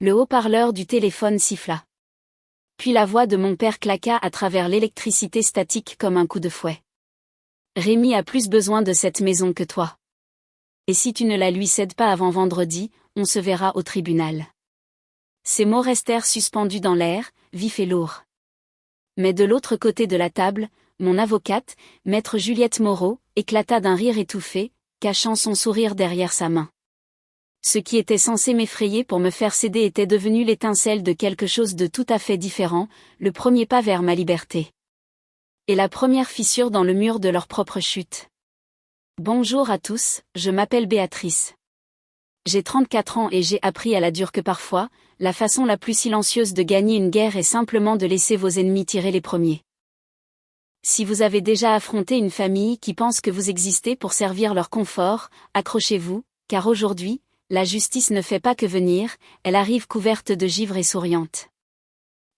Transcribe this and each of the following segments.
Le haut-parleur du téléphone siffla. Puis la voix de mon père claqua à travers l'électricité statique comme un coup de fouet. Rémi a plus besoin de cette maison que toi. Et si tu ne la lui cèdes pas avant vendredi, on se verra au tribunal. Ces mots restèrent suspendus dans l'air, vifs et lourds. Mais de l'autre côté de la table, mon avocate, maître Juliette Moreau, éclata d'un rire étouffé, cachant son sourire derrière sa main. Ce qui était censé m'effrayer pour me faire céder était devenu l'étincelle de quelque chose de tout à fait différent, le premier pas vers ma liberté. Et la première fissure dans le mur de leur propre chute. Bonjour à tous, je m'appelle Béatrice. J'ai 34 ans et j'ai appris à la dure que parfois, la façon la plus silencieuse de gagner une guerre est simplement de laisser vos ennemis tirer les premiers. Si vous avez déjà affronté une famille qui pense que vous existez pour servir leur confort, accrochez-vous, car aujourd'hui, la justice ne fait pas que venir, elle arrive couverte de givre et souriante.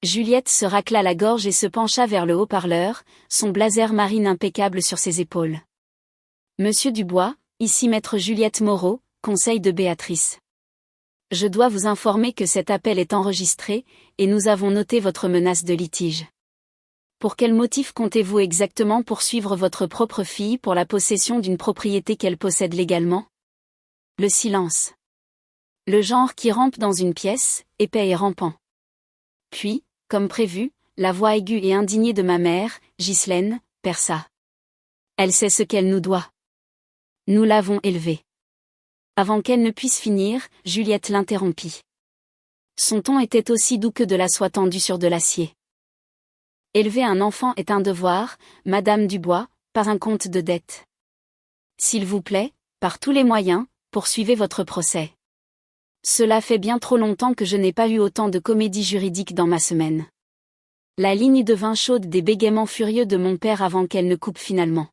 Juliette se racla la gorge et se pencha vers le haut-parleur, son blazer marine impeccable sur ses épaules. Monsieur Dubois, ici maître Juliette Moreau, conseil de Béatrice. Je dois vous informer que cet appel est enregistré, et nous avons noté votre menace de litige. Pour quel motif comptez-vous exactement poursuivre votre propre fille pour la possession d'une propriété qu'elle possède légalement? Le silence. Le genre qui rampe dans une pièce, épais et rampant. Puis, comme prévu, la voix aiguë et indignée de ma mère, Ghislaine, perça. Elle sait ce qu'elle nous doit. Nous l'avons élevée. Avant qu'elle ne puisse finir, Juliette l'interrompit. Son ton était aussi doux que de la soie tendue sur de l'acier. Élever un enfant est un devoir, Madame Dubois, pas un compte de dette. S'il vous plaît, par tous les moyens, poursuivez votre procès. Cela fait bien trop longtemps que je n'ai pas eu autant de comédie juridique dans ma semaine. La ligne devint chaude des bégaiements furieux de mon père avant qu'elle ne coupe finalement.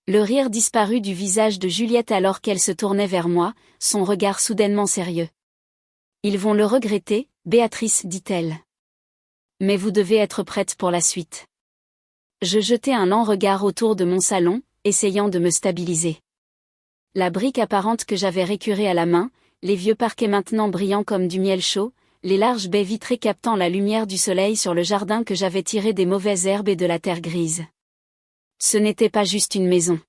Le rire disparut du visage de Juliette alors qu'elle se tournait vers moi, son regard soudainement sérieux. Ils vont le regretter, Béatrice, dit-elle. Mais vous devez être prête pour la suite. Je jetai un lent regard autour de mon salon, essayant de me stabiliser. La brique apparente que j'avais récurée à la main, les vieux parquets maintenant brillants comme du miel chaud, les larges baies vitrées captant la lumière du soleil sur le jardin que j'avais tiré des mauvaises herbes et de la terre grise. Ce n'était pas juste une maison.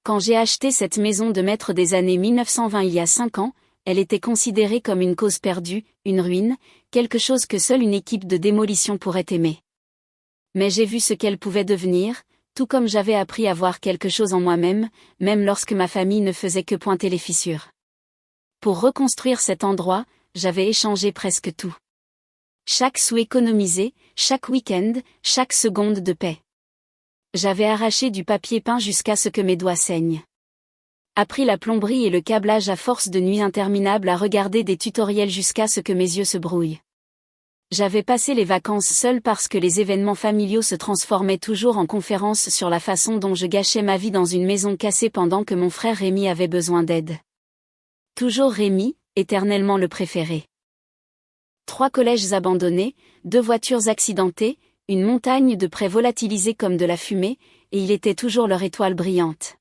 Quand j'ai acheté cette maison de maître des années 1920 il y a 5 ans, elle était considérée comme une cause perdue, une ruine, quelque chose que seule une équipe de démolition pourrait aimer. Mais j'ai vu ce qu'elle pouvait devenir, tout comme j'avais appris à voir quelque chose en moi-même, même lorsque ma famille ne faisait que pointer les fissures. Pour reconstruire cet endroit, j'avais échangé presque tout. Chaque sou économisé, chaque week-end, chaque seconde de paix. J'avais arraché du papier peint jusqu'à ce que mes doigts saignent. Appris la plomberie et le câblage à force de nuits interminables à regarder des tutoriels jusqu'à ce que mes yeux se brouillent. J'avais passé les vacances seule parce que les événements familiaux se transformaient toujours en conférences sur la façon dont je gâchais ma vie dans une maison cassée pendant que mon frère Rémi avait besoin d'aide. Toujours Rémi, éternellement le préféré. 3 collèges abandonnés, 2 voitures accidentées, une montagne de prêts volatilisés comme de la fumée, et il était toujours leur étoile brillante.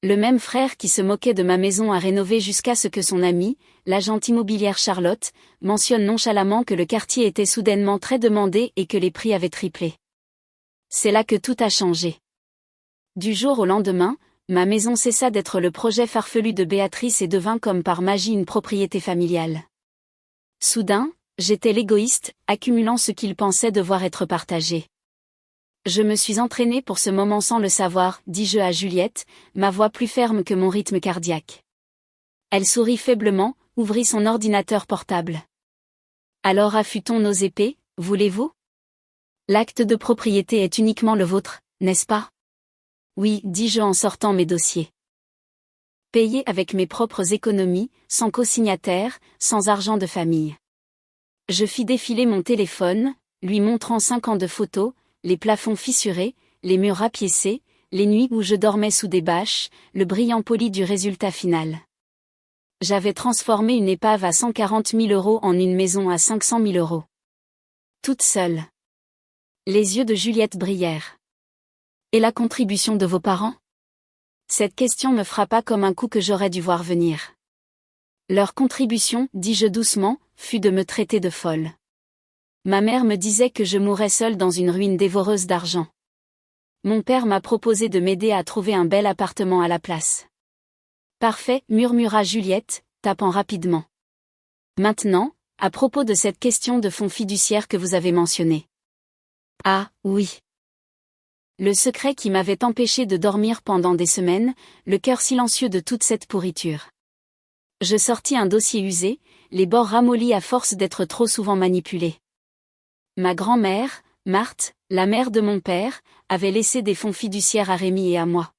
Le même frère qui se moquait de ma maison à rénover jusqu'à ce que son amie, l'agente immobilière Charlotte, mentionne nonchalamment que le quartier était soudainement très demandé et que les prix avaient triplé. C'est là que tout a changé. Du jour au lendemain, ma maison cessa d'être le projet farfelu de Béatrice et devint comme par magie une propriété familiale. Soudain, j'étais l'égoïste, accumulant ce qu'il pensait devoir être partagé. Je me suis entraîné pour ce moment sans le savoir, dis-je à Juliette, ma voix plus ferme que mon rythme cardiaque. Elle sourit faiblement, ouvrit son ordinateur portable. Alors affûtons nos épées, voulez-vous? L'acte de propriété est uniquement le vôtre, n'est-ce pas? Oui, dis-je en sortant mes dossiers. Payé avec mes propres économies, sans co-signataire, sans argent de famille. Je fis défiler mon téléphone, lui montrant 5 ans de photos, les plafonds fissurés, les murs rapiécés, les nuits où je dormais sous des bâches, le brillant poli du résultat final. J'avais transformé une épave à 140 000 € en une maison à 500 000 €. Toute seule. Les yeux de Juliette brillèrent. Et la contribution de vos parents? Cette question me frappa comme un coup que j'aurais dû voir venir. Leur contribution, dis-je doucement, fut de me traiter de folle. Ma mère me disait que je mourrais seule dans une ruine dévoreuse d'argent. Mon père m'a proposé de m'aider à trouver un bel appartement à la place. Parfait, murmura Juliette, tapant rapidement. Maintenant, à propos de cette question de fonds fiduciaires que vous avez mentionnée. Ah, oui. Le secret qui m'avait empêché de dormir pendant des semaines, le cœur silencieux de toute cette pourriture. Je sortis un dossier usé, les bords ramollis à force d'être trop souvent manipulés. Ma grand-mère, Marthe, la mère de mon père, avait laissé des fonds fiduciaires à Rémi et à moi.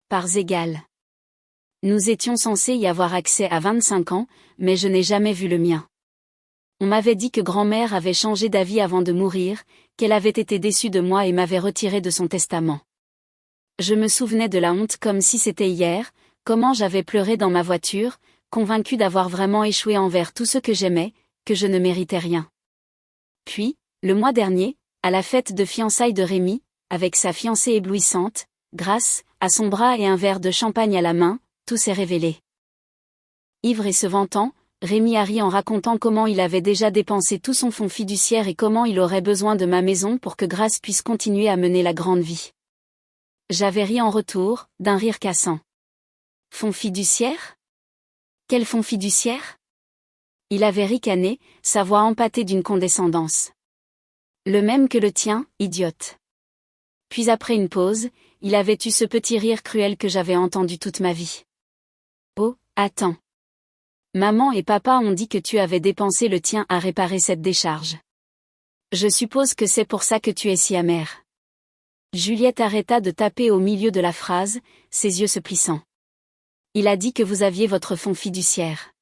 Parts égales. Nous étions censés y avoir accès à 25 ans, mais je n'ai jamais vu le mien. On m'avait dit que grand-mère avait changé d'avis avant de mourir, qu'elle avait été déçue de moi et m'avait retiré de son testament. Je me souvenais de la honte comme si c'était hier, comment j'avais pleuré dans ma voiture, convaincue d'avoir vraiment échoué envers tout ce que j'aimais, que je ne méritais rien. Puis, le mois dernier, à la fête de fiançailles de Rémi, avec sa fiancée éblouissante, Grâce, à son bras et un verre de champagne à la main, tout s'est révélé. Ivre et se vantant, Rémi a ri en racontant comment il avait déjà dépensé tout son fonds fiduciaire et comment il aurait besoin de ma maison pour que Grâce puisse continuer à mener la grande vie. J'avais ri en retour, d'un rire cassant. Fonds fiduciaire ? Quel fonds fiduciaire ? Il avait ricané, sa voix empâtée d'une condescendance. Le même que le tien, idiote. Puis après une pause, il avait eu ce petit rire cruel que j'avais entendu toute ma vie. Oh, attends. Maman et papa ont dit que tu avais dépensé le tien à réparer cette décharge. Je suppose que c'est pour ça que tu es si amère. Juliette arrêta de taper au milieu de la phrase, ses yeux se plissant. Il a dit que vous aviez votre fonds fiduciaire.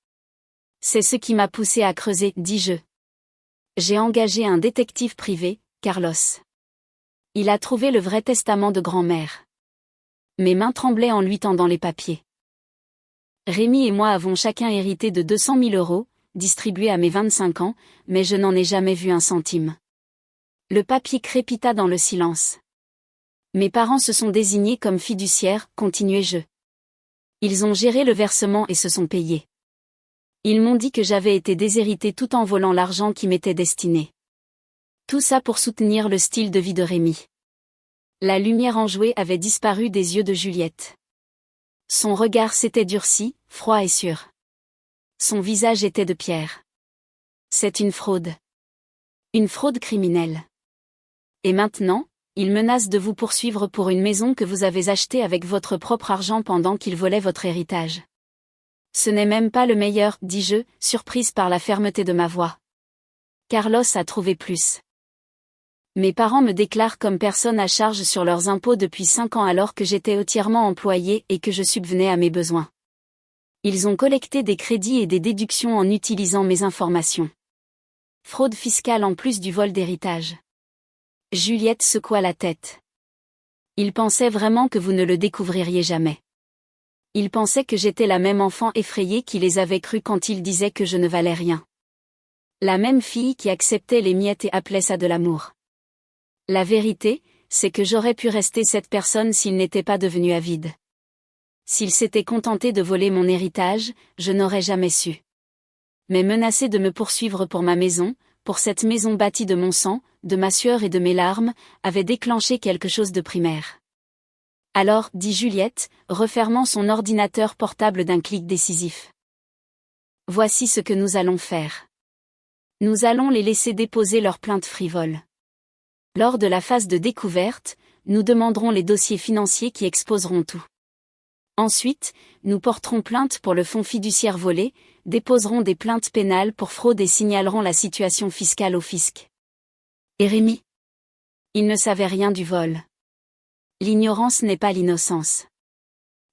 C'est ce qui m'a poussé à creuser, dis-je. J'ai engagé un détective privé, Carlos. Il a trouvé le vrai testament de grand-mère. Mes mains tremblaient en lui tendant les papiers. Rémi et moi avons chacun hérité de 200 000 euros, distribués à mes 25 ans, mais je n'en ai jamais vu un centime. Le papier crépita dans le silence. Mes parents se sont désignés comme fiduciaires, continuai-je. Ils ont géré le versement et se sont payés. Ils m'ont dit que j'avais été déshéritée tout en volant l'argent qui m'était destiné. Tout ça pour soutenir le style de vie de Rémi. La lumière enjouée avait disparu des yeux de Juliette. Son regard s'était durci, froid et sûr. Son visage était de pierre. C'est une fraude. Une fraude criminelle. Et maintenant, il menace de vous poursuivre pour une maison que vous avez achetée avec votre propre argent pendant qu'il volait votre héritage. Ce n'est même pas le meilleur, dis-je, surprise par la fermeté de ma voix. Carlos a trouvé plus. Mes parents me déclarent comme personne à charge sur leurs impôts depuis 5 ans alors que j'étais entièrement employée et que je subvenais à mes besoins. Ils ont collecté des crédits et des déductions en utilisant mes informations. Fraude fiscale en plus du vol d'héritage. Juliette secoua la tête. Ils pensaient vraiment que vous ne le découvririez jamais. Ils pensaient que j'étais la même enfant effrayée qui les avait crus quand ils disaient que je ne valais rien. La même fille qui acceptait les miettes et appelait ça de l'amour. La vérité, c'est que j'aurais pu rester cette personne s'il n'était pas devenu avide. S'il s'était contenté de voler mon héritage, je n'aurais jamais su. Mais menacer de me poursuivre pour ma maison, pour cette maison bâtie de mon sang, de ma sueur et de mes larmes, avait déclenché quelque chose de primaire. Alors, dit Juliette, refermant son ordinateur portable d'un clic décisif. Voici ce que nous allons faire. Nous allons les laisser déposer leur plainte frivole. Lors de la phase de découverte, nous demanderons les dossiers financiers qui exposeront tout. Ensuite, nous porterons plainte pour le fonds fiduciaire volé, déposerons des plaintes pénales pour fraude et signalerons la situation fiscale au fisc. Et Rémi ? Il ne savait rien du vol. L'ignorance n'est pas l'innocence.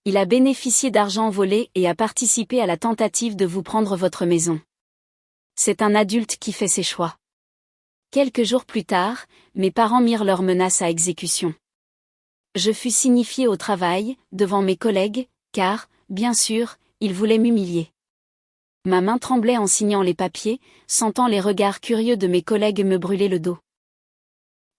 Il a bénéficié d'argent volé et a participé à la tentative de vous prendre votre maison. C'est un adulte qui fait ses choix. Quelques jours plus tard, mes parents mirent leurs menaces à exécution. Je fus signifié au travail, devant mes collègues, car, bien sûr, ils voulaient m'humilier. Ma main tremblait en signant les papiers, sentant les regards curieux de mes collègues me brûler le dos.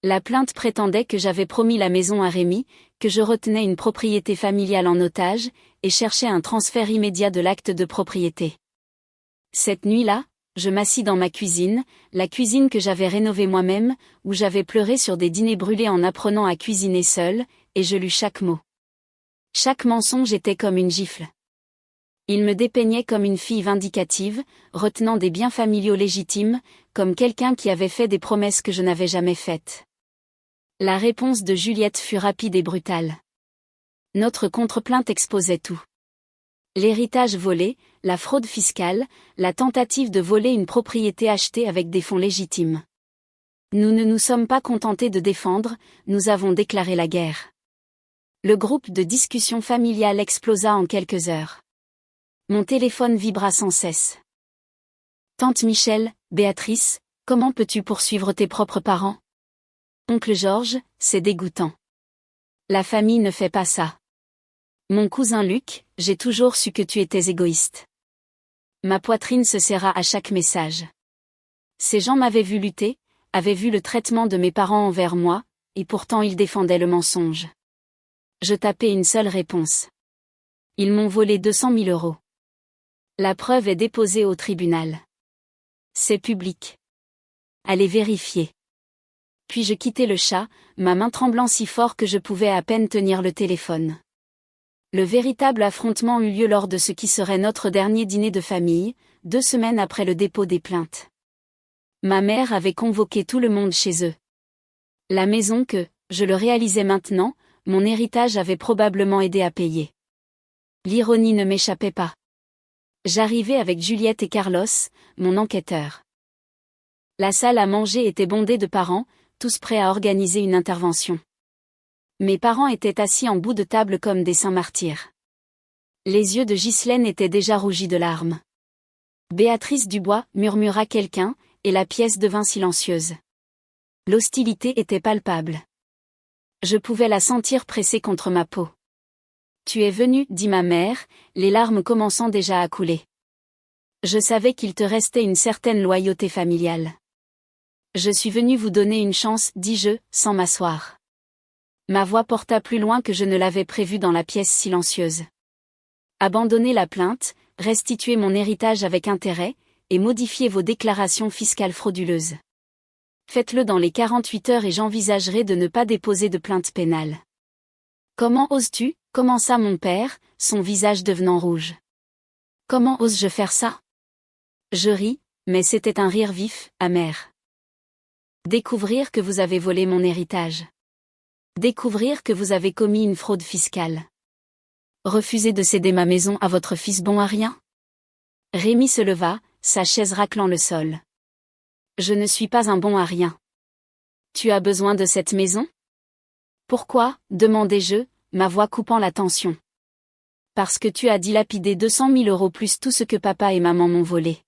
La plainte prétendait que j'avais promis la maison à Rémi, que je retenais une propriété familiale en otage, et cherchais un transfert immédiat de l'acte de propriété. Cette nuit-là, je m'assis dans ma cuisine, la cuisine que j'avais rénovée moi-même, où j'avais pleuré sur des dîners brûlés en apprenant à cuisiner seule, et je lus chaque mot. Chaque mensonge était comme une gifle. Il me dépeignait comme une fille vindicative, retenant des biens familiaux légitimes, comme quelqu'un qui avait fait des promesses que je n'avais jamais faites. La réponse de Juliette fut rapide et brutale. Notre contre-plainte exposait tout. L'héritage volé, la fraude fiscale, la tentative de voler une propriété achetée avec des fonds légitimes. Nous ne nous sommes pas contentés de défendre, nous avons déclaré la guerre. Le groupe de discussion familiale explosa en quelques heures. Mon téléphone vibra sans cesse. Tante Michel, Béatrice, comment peux-tu poursuivre tes propres parents? Oncle Georges, c'est dégoûtant. La famille ne fait pas ça. Mon cousin Luc, j'ai toujours su que tu étais égoïste. Ma poitrine se serra à chaque message. Ces gens m'avaient vu lutter, avaient vu le traitement de mes parents envers moi, et pourtant ils défendaient le mensonge. Je tapais une seule réponse. Ils m'ont volé 200 000 euros. La preuve est déposée au tribunal. C'est public. Allez vérifier. Puis je quittai le chat, ma main tremblant si fort que je pouvais à peine tenir le téléphone. Le véritable affrontement eut lieu lors de ce qui serait notre dernier dîner de famille, 2 semaines après le dépôt des plaintes. Ma mère avait convoqué tout le monde chez eux. La maison que, je le réalisais maintenant, mon héritage avait probablement aidé à payer. L'ironie ne m'échappait pas. J'arrivais avec Juliette et Carlos, mon enquêteur. La salle à manger était bondée de parents, tous prêts à organiser une intervention. Mes parents étaient assis en bout de table comme des saints martyrs. Les yeux de Ghislaine étaient déjà rougis de larmes. Béatrice Dubois, murmura quelqu'un, et la pièce devint silencieuse. L'hostilité était palpable. Je pouvais la sentir pressée contre ma peau. Tu es venu, dit ma mère, les larmes commençant déjà à couler. Je savais qu'il te restait une certaine loyauté familiale. Je suis venu vous donner une chance, dis-je, sans m'asseoir. Ma voix porta plus loin que je ne l'avais prévu dans la pièce silencieuse. Abandonnez la plainte, restituez mon héritage avec intérêt, et modifiez vos déclarations fiscales frauduleuses. Faites-le dans les 48 heures et j'envisagerai de ne pas déposer de plainte pénale. Comment oses-tu, commença mon père, son visage devenant rouge. Comment ose-je faire ça? Je ris, mais c'était un rire vif, amer. Découvrir que vous avez volé mon héritage. Découvrir que vous avez commis une fraude fiscale. Refuser de céder ma maison à votre fils bon à rien? Rémi se leva, sa chaise raclant le sol. Je ne suis pas un bon à rien. Tu as besoin de cette maison? Pourquoi, demandai-je, ma voix coupant la tension. Parce que tu as dilapidé 200 000 euros plus tout ce que papa et maman m'ont volé.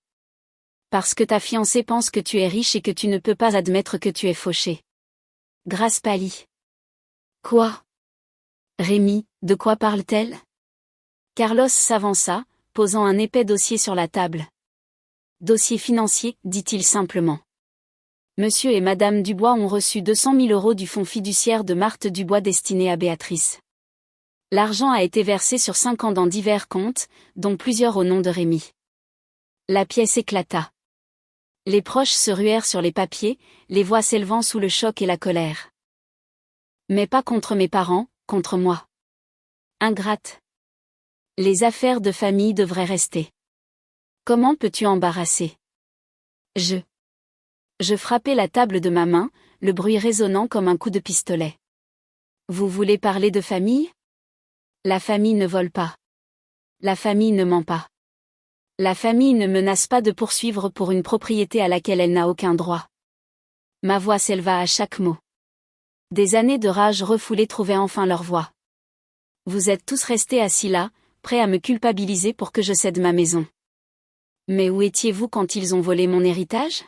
Parce que ta fiancée pense que tu es riche et que tu ne peux pas admettre que tu es fauché. Grâce pâlit. Quoi? Rémi, de quoi parle-t-elle? Carlos s'avança, posant un épais dossier sur la table. Dossier financier, dit-il simplement. Monsieur et Madame Dubois ont reçu 200 000 euros du fonds fiduciaire de Marthe Dubois destiné à Béatrice. L'argent a été versé sur 5 ans dans divers comptes, dont plusieurs au nom de Rémi. La pièce éclata. Les proches se ruèrent sur les papiers, les voix s'élevant sous le choc et la colère. Mais pas contre mes parents, contre moi. Ingrate. Les affaires de famille devraient rester. Comment peux-tu embarrasser? Je frappai la table de ma main, le bruit résonnant comme un coup de pistolet. Vous voulez parler de famille? La famille ne vole pas. La famille ne ment pas. La famille ne menace pas de poursuivre pour une propriété à laquelle elle n'a aucun droit. Ma voix s'éleva à chaque mot. Des années de rage refoulée trouvaient enfin leur voix. Vous êtes tous restés assis là, prêts à me culpabiliser pour que je cède ma maison. Mais où étiez-vous quand ils ont volé mon héritage?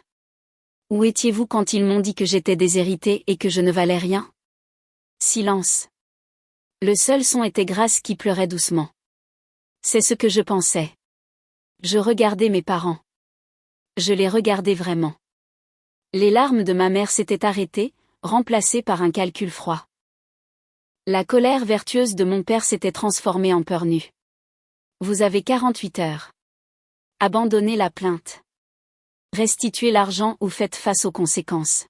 Où étiez-vous quand ils m'ont dit que j'étais déshéritée et que je ne valais rien? Silence. Le seul son était Grâce qui pleurait doucement. C'est ce que je pensais. Je regardais mes parents. Je les regardais vraiment. Les larmes de ma mère s'étaient arrêtées, remplacées par un calcul froid. La colère vertueuse de mon père s'était transformée en peur nue. Vous avez 48 heures. Abandonnez la plainte. Restituez l'argent ou faites face aux conséquences.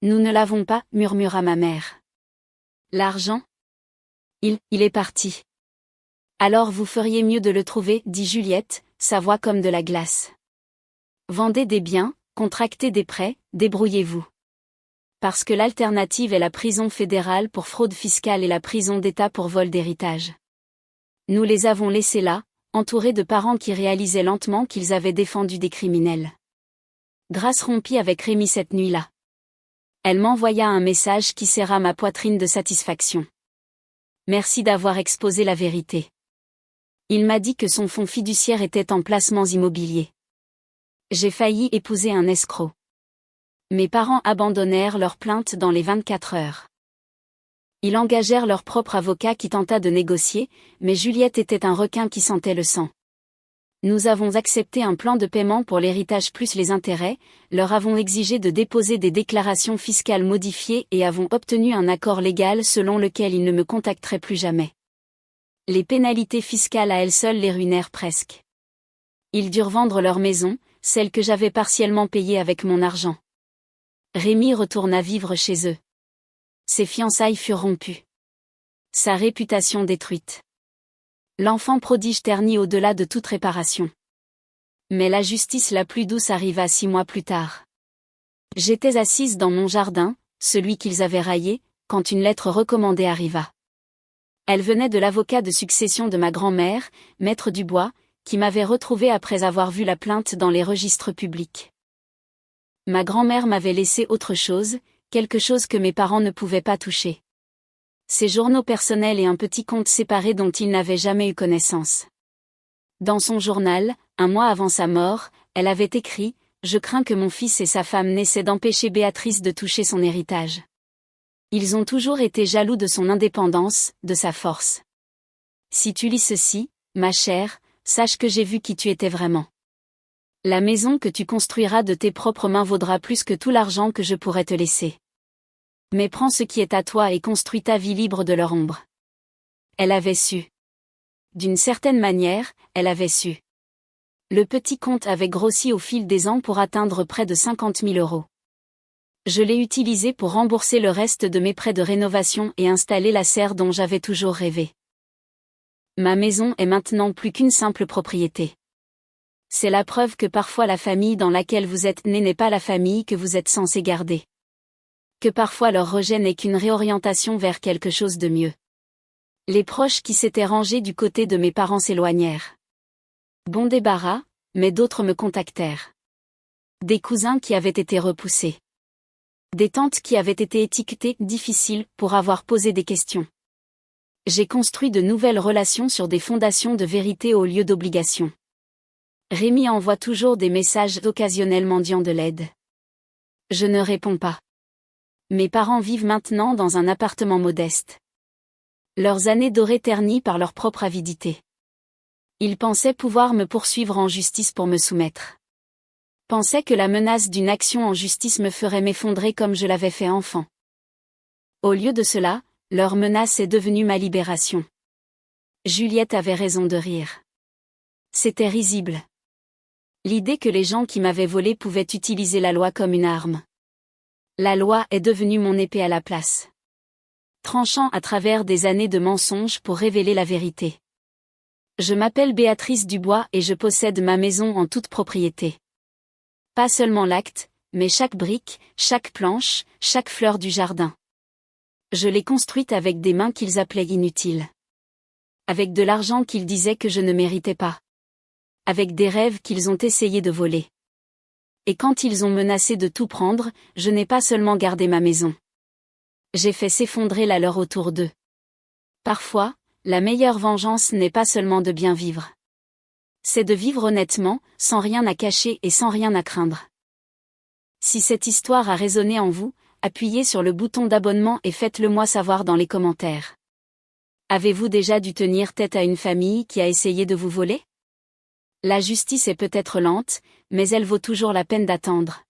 Nous ne l'avons pas, murmura ma mère. L'argent? Il est parti. Alors vous feriez mieux de le trouver, dit Juliette, sa voix comme de la glace. Vendez des biens, contractez des prêts, débrouillez-vous. Parce que l'alternative est la prison fédérale pour fraude fiscale et la prison d'État pour vol d'héritage. Nous les avons laissés là, entourés de parents qui réalisaient lentement qu'ils avaient défendu des criminels. Grâce rompit avec Rémi cette nuit-là. Elle m'envoya un message qui serra ma poitrine de satisfaction. Merci d'avoir exposé la vérité. Il m'a dit que son fonds fiduciaire était en placements immobiliers. J'ai failli épouser un escroc. Mes parents abandonnèrent leur plainte dans les 24 heures. Ils engagèrent leur propre avocat qui tenta de négocier, mais Juliette était un requin qui sentait le sang. Nous avons accepté un plan de paiement pour l'héritage plus les intérêts, leur avons exigé de déposer des déclarations fiscales modifiées et avons obtenu un accord légal selon lequel ils ne me contacteraient plus jamais. Les pénalités fiscales à elles seules les ruinèrent presque. Ils durent vendre leur maison, celle que j'avais partiellement payée avec mon argent. Rémi retourna vivre chez eux. Ses fiançailles furent rompues. Sa réputation détruite. L'enfant prodige terni au-delà de toute réparation. Mais la justice la plus douce arriva 6 mois plus tard. J'étais assise dans mon jardin, celui qu'ils avaient raillé, quand une lettre recommandée arriva. Elle venait de l'avocat de succession de ma grand-mère, maître Dubois, qui m'avait retrouvée après avoir vu la plainte dans les registres publics. Ma grand-mère m'avait laissé autre chose, quelque chose que mes parents ne pouvaient pas toucher. Ses journaux personnels et un petit compte séparé dont ils n'avaient jamais eu connaissance. Dans son journal, 1 mois avant sa mort, elle avait écrit « Je crains que mon fils et sa femme n'essaient d'empêcher Béatrice de toucher son héritage. Ils ont toujours été jaloux de son indépendance, de sa force. Si tu lis ceci, ma chère, sache que j'ai vu qui tu étais vraiment. La maison que tu construiras de tes propres mains vaudra plus que tout l'argent que je pourrais te laisser. Mais prends ce qui est à toi et construis ta vie libre de leur ombre. » Elle avait su. D'une certaine manière, elle avait su. Le petit compte avait grossi au fil des ans pour atteindre près de 50 000 €. Je l'ai utilisé pour rembourser le reste de mes prêts de rénovation et installer la serre dont j'avais toujours rêvé. Ma maison est maintenant plus qu'une simple propriété. C'est la preuve que parfois la famille dans laquelle vous êtes né n'est pas la famille que vous êtes censé garder. Que parfois leur rejet n'est qu'une réorientation vers quelque chose de mieux. Les proches qui s'étaient rangés du côté de mes parents s'éloignèrent. Bon débarras, mais d'autres me contactèrent. Des cousins qui avaient été repoussés. Des tantes qui avaient été étiquetées difficiles pour avoir posé des questions. J'ai construit de nouvelles relations sur des fondations de vérité au lieu d'obligation. Rémi envoie toujours des messages occasionnels mendiant de l'aide. Je ne réponds pas. Mes parents vivent maintenant dans un appartement modeste. Leurs années dorées ternies par leur propre avidité. Ils pensaient pouvoir me poursuivre en justice pour me soumettre. Pensaient que la menace d'une action en justice me ferait m'effondrer comme je l'avais fait enfant. Au lieu de cela, leur menace est devenue ma libération. Juliette avait raison de rire. C'était risible. L'idée que les gens qui m'avaient volé pouvaient utiliser la loi comme une arme. La loi est devenue mon épée à la place. Tranchant à travers des années de mensonges pour révéler la vérité. Je m'appelle Béatrice Dubois et je possède ma maison en toute propriété. Pas seulement l'acte, mais chaque brique, chaque planche, chaque fleur du jardin. Je l'ai construite avec des mains qu'ils appelaient inutiles. Avec de l'argent qu'ils disaient que je ne méritais pas. Avec des rêves qu'ils ont essayé de voler. Et quand ils ont menacé de tout prendre, je n'ai pas seulement gardé ma maison. J'ai fait s'effondrer la leur autour d'eux. Parfois, la meilleure vengeance n'est pas seulement de bien vivre. C'est de vivre honnêtement, sans rien à cacher et sans rien à craindre. Si cette histoire a résonné en vous, appuyez sur le bouton d'abonnement et faites-le moi savoir dans les commentaires. Avez-vous déjà dû tenir tête à une famille qui a essayé de vous voler ? La justice est peut-être lente, mais elle vaut toujours la peine d'attendre.